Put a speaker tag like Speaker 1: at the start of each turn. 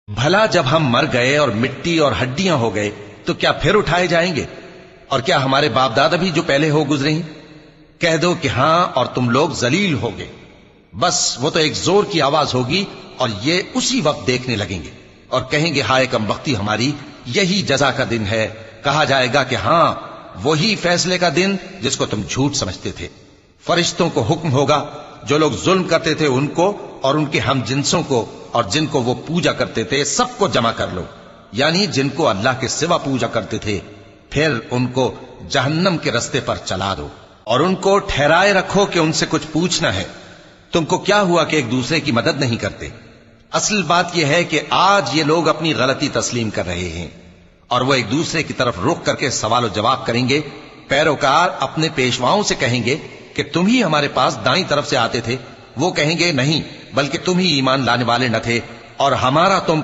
Speaker 1: بھلا جب ہم مر گئے اور مٹی اور ہڈیاں ہو گئے تو کیا پھر اٹھائے جائیں گے؟ اور کیا ہمارے باپ دادا بھی جو پہلے ہو گزرے ہیں؟ کہہ دو کہ ہاں اور تم لوگ ذلیل ہوگے۔ بس وہ تو ایک زور کی آواز ہوگی اور یہ اسی وقت دیکھنے لگیں گے اور کہیں گے ہائے کم بختی ہماری، یہی جزا کا دن ہے۔ کہا جائے گا کہ ہاں وہی فیصلے کا دن جس کو تم جھوٹ سمجھتے تھے۔ فرشتوں کو حکم ہوگا جو لوگ ظلم کرتے تھے ان کو اور ان کے ہم جنسوں کو اور جن کو وہ پوجا کرتے تھے سب کو جمع کر لو، یعنی جن کو اللہ کے سوا پوجا کرتے تھے، پھر ان کو جہنم کے رستے پر چلا دو اور ان کو ٹھہرائے رکھو کہ ان سے کچھ پوچھنا ہے۔ تم کو کیا ہوا کہ ایک دوسرے کی مدد نہیں کرتے؟ اصل بات یہ ہے کہ آج یہ لوگ اپنی غلطی تسلیم کر رہے ہیں اور وہ ایک دوسرے کی طرف رخ کر کے سوال و جواب کریں گے۔ پیروکار اپنے پیشواؤں سے کہیں گے کہ تم ہی ہمارے پاس دائیں طرف سے آتے تھے، وہ کہیں گے نہیں بلکہ تم ہی ایمان لانے والے نہ تھے اور ہمارا تم